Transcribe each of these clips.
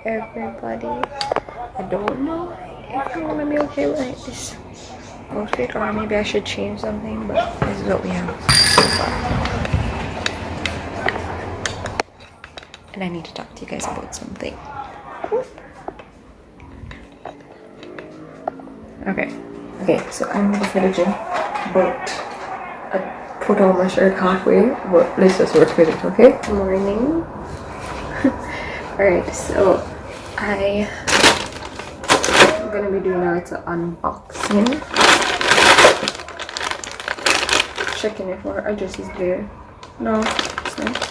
everybody. I don't know if I'm gonna be okay with like this outfit, or maybe I should change something, but this is what we have so far. And I need to talk to you guys about something. Okay, so I'm ready for the gym, but I put on my shirt halfway, but let's just work with it, okay? Good morning. Alright, so I'm gonna be doing a little unboxing. Checking if our address is there. No, it's not.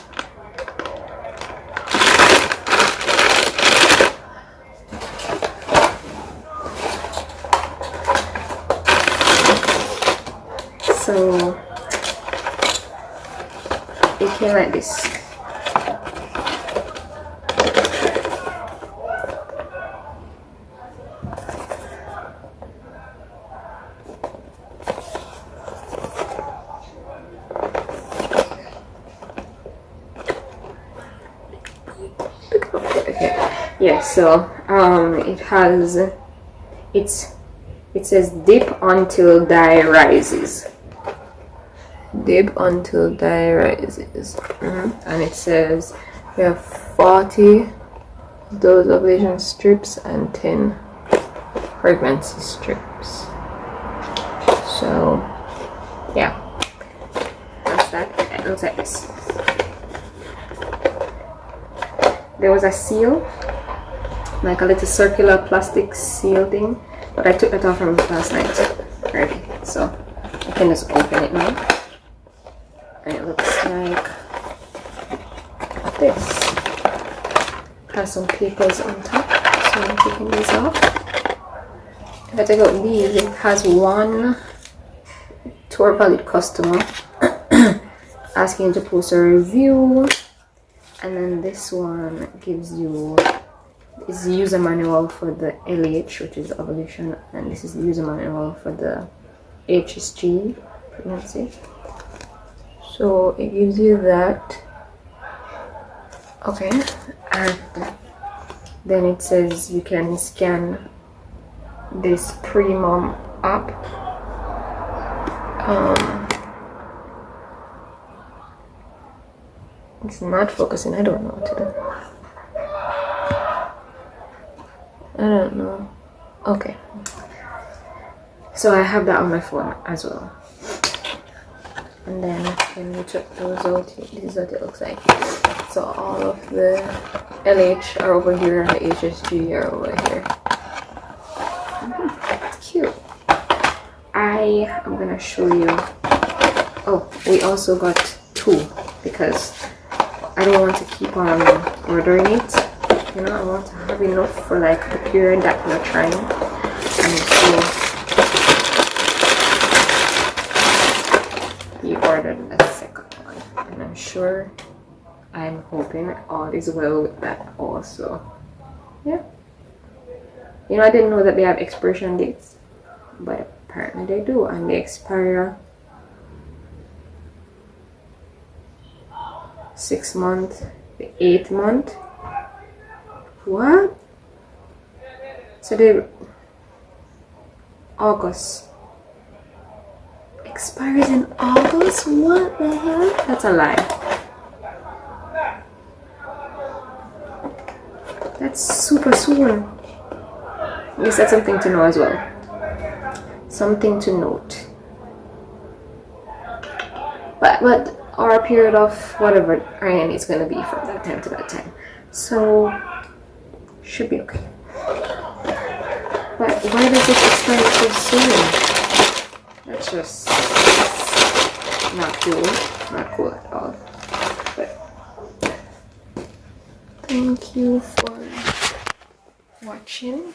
So it came like this. Okay. Yeah, so it says dip until dye rises. Dip until dye rises. And it says we have 40 those ovulation strips and 10 pregnancy strips. So yeah, that's that. It looks like this. There was a seal, like a little circular plastic seal thing, but I took it off from last night already, so I can just open it now. And it looks like this. Has some papers on top, so I'm taking these off. If I take out these, it has one tour valid customer asking you to post a review, and then this one gives you is the user manual for the LH, which is ovulation, and this is the user manual for the HSG, pregnancy. So it gives you that. Okay, and then it says you can scan this premom app. It's not focusing. I don't know what to do. I don't know. Okay, so I have that on my phone as well. And then when you check those out, this is what it looks like. So all of the LH are over here, the HSG are over here. It's cute. I am gonna show you. Oh, we also got 2 because I don't want to keep on ordering it. You know, I want to have enough for like the period that we're trying. And so he ordered a second one, and I'm hoping all is well with that also. Yeah. You know, I didn't know that they have expiration dates, but apparently they do, and they expire 6 months, the 8th month. What? So they August expires in August? What the hell? That's a lie. That's super soon. At least that's something to know as well. Something to note. But our period of whatever iron is gonna be from that time to that time. So should be okay. But why does it expire so soon? That's just not cool. Not cool at all. But thank you for watching.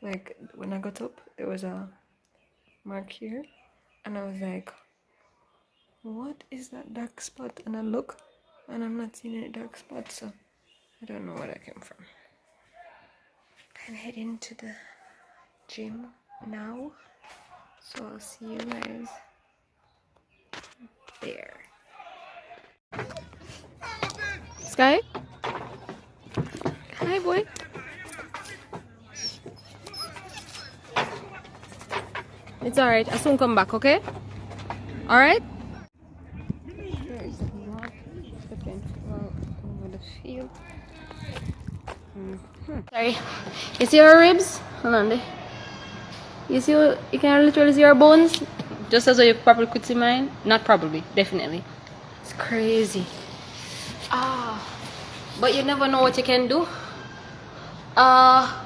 Like when I got up, there was a mark here, and I was like, what is that dark spot? And I look, and I'm not seeing any dark spots, so I don't know where that came from. I'm heading to the gym now, so I'll see you guys there. Sky? Hi. Hi, boy. It's alright. I'll soon come back, okay? Alright? There's not different over the field. Sorry. You see your ribs? Hold on there. You see, you can literally see your bones? Just as you probably could see mine? Not probably, definitely. It's crazy. But you never know what you can do.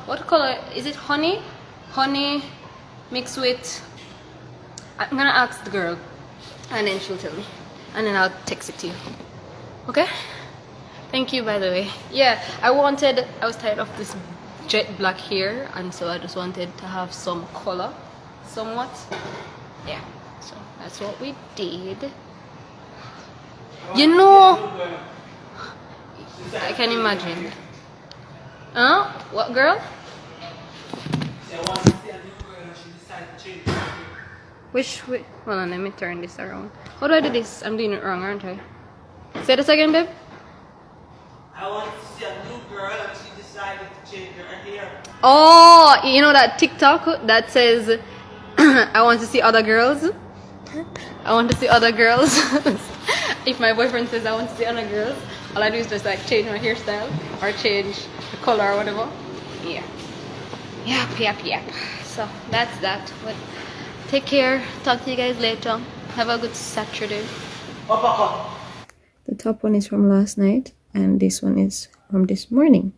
What color? Is it honey? Honey mixed with... I'm gonna ask the girl and then she'll tell me. And then I'll text it to you. Okay? Thank you, by the way. Yeah, I was tired of this jet black hair, and so I just wanted to have some color, somewhat. Yeah, so that's what we did. You know, I can imagine. Huh? What girl? Hold on, let me turn this around. How do I do this? I'm doing it wrong, aren't I? Say this again, babe. I want to see a new girl and she decided to change her hair. Oh, you know that TikTok that says, I want to see other girls? I want to see other girls. If my boyfriend says I want to see other girls, all I do is just like change my hairstyle or change the color or whatever. Yeah. Yep. So that's that. But take care. Talk to you guys later. Have a good Saturday. The top one is from last night, and this one is from this morning.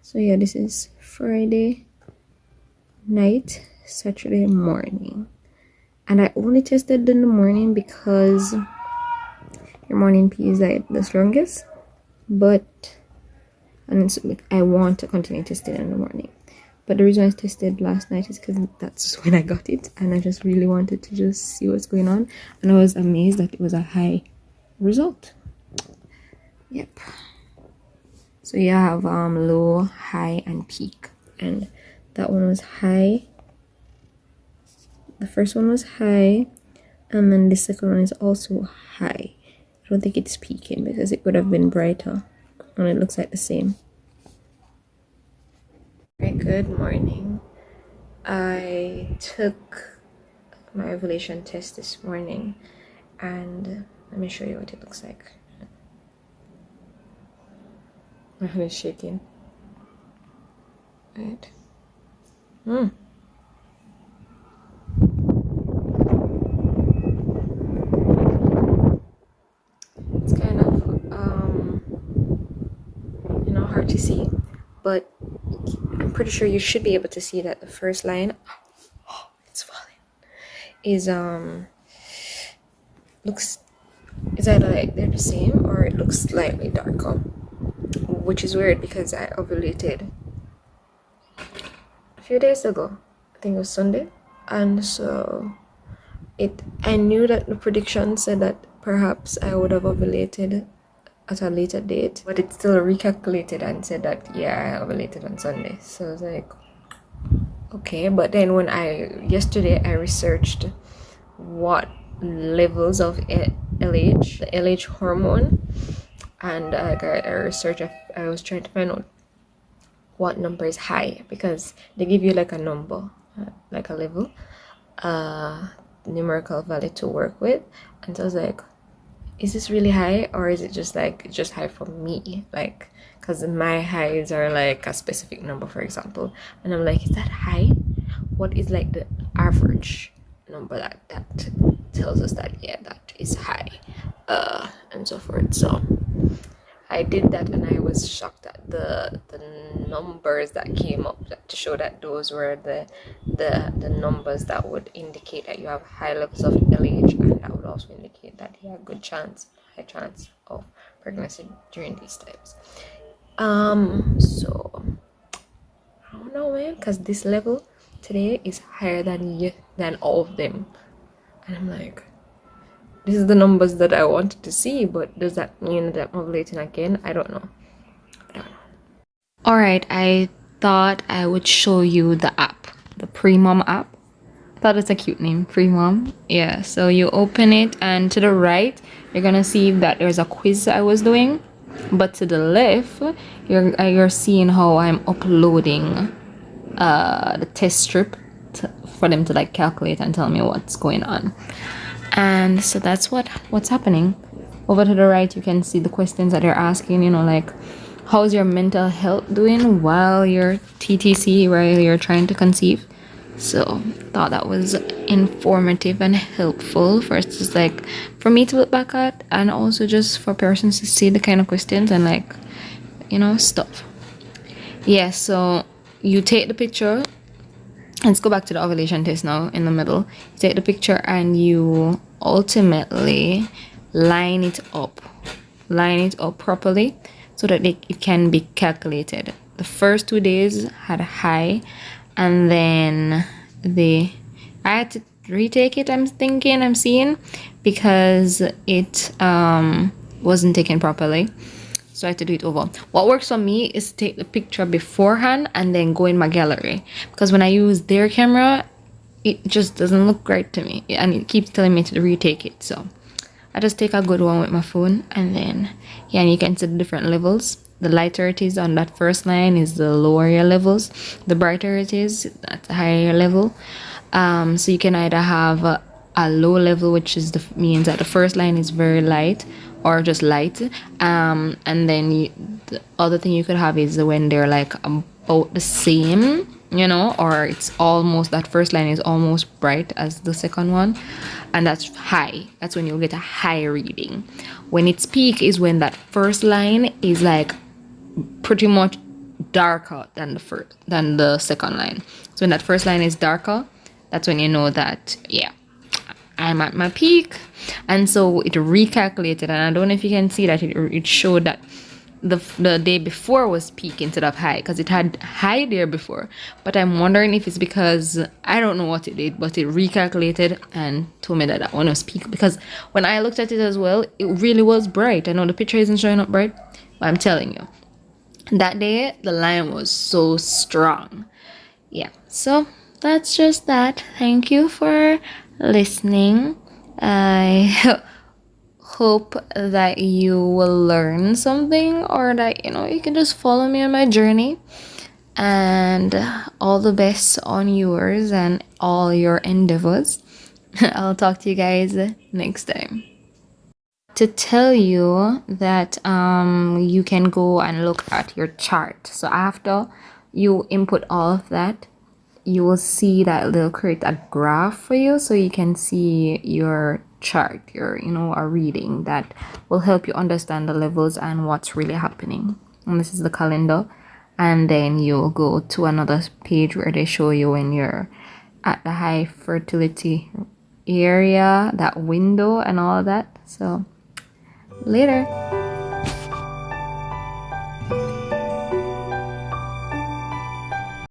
So yeah, this is Friday night, Saturday morning. And I only tested in the morning because your morning pee is like the strongest. And so I want to continue testing in the morning. But the reason I tested last night is because that's when I got it. And I just really wanted to just see what's going on. And I was amazed that it was a high result. Yep. So you have low, high, and peak. And that one was high. The first one was high. And then the second one is also high. I don't think it's peaking because it would have been brighter. And it looks like the same. Right, good morning. I took my ovulation test this morning. And let me show you what it looks like. My hand is shaking. Right. It's kind of hard to see, but I'm pretty sure you should be able to see that the first line, it's falling, is is either like they're the same or it looks slightly darker, which is weird because I ovulated a few days ago. I think it was Sunday, and so I knew that the prediction said that perhaps I would have ovulated at a later date, but it still recalculated and said that yeah, I ovulated on Sunday. So I was like, okay. But then when yesterday I researched what levels of LH, the LH hormone, and I was trying to find out what number is high, because they give you like a number, like a level, numerical value to work with. And so I was like, is this really high, or is it just high for me? Like, because my highs are like a specific number, for example, and I'm like, is that high? What is like the average number that tells us that yeah, that is high, and so forth. So I did that, and I was shocked at the numbers that came up to show that those were the numbers that would indicate that you have high levels of LH, and that would also indicate that you have high chance of pregnancy during these times. So I don't know, man, because this level today is higher than all of them, and I'm like, this is the numbers that I wanted to see, but does that mean that I'm ovulating again? I don't know. Alright, I thought I would show you the app, the Premom app. Thought it's a cute name, Premom. Yeah, so you open it, and to the right, you're gonna see that there's a quiz I was doing. But to the left, you're seeing how I'm uploading the test strip for them to like calculate and tell me what's going on. And so that's what's happening. Over to the right, you can see the questions that they're asking, you know, like how's your mental health doing while you're TTC, while you're trying to conceive. So thought that was informative and helpful for us, just like for me to look back at, and also just for persons to see the kind of questions and like, you know, stuff. Yeah, so you take the picture. Let's go back to the ovulation test now in the middle. You take the picture and you ultimately line it up properly so that it can be calculated. The first 2 days had a high, and then I had to retake it, I'm seeing, because it wasn't taken properly. So I had to do it over. What works for me is to take the picture beforehand and then go in my gallery, because when I use their camera, it just doesn't look right to me, and it keeps telling me to retake it. So I just take a good one with my phone, and then yeah, and you can see the different levels. The lighter it is on that first line is the lower your levels. The brighter it is, that's a higher level. So you can either have a low level, which is means that the first line is very light or just light, and then the other thing you could have is when they're like about the same, you know, or it's almost, that first line is almost bright as the second one, and that's high. That's when you'll get a high reading. When it's peak is when that first line is like pretty much darker than the second line. So when that first line is darker, that's when you know that, yeah, I'm at my peak. And so it recalculated, and I don't know if you can see that it showed that the day before was peak instead of high, because it had high there before. But I'm wondering if it's because, I don't know what it did, but it recalculated and told me that that one was peak, because when I looked at it as well, it really was bright. I know the picture isn't showing up bright, but I'm telling you, that day the line was so strong. Yeah, so that's just that. Thank you for listening. I hope that you will learn something, or that, you know, you can just follow me on my journey. And all the best on yours and all your endeavors. I'll talk to you guys next time. To tell you that you can go and look at your chart. So after you input all of that, you will see that they'll create a graph for you, so you can see your chart, your, you know, a reading that will help you understand the levels and what's really happening. And this is the calendar, and then you'll go to another page where they show you when you're at the high fertility area, that window and all of that. So later.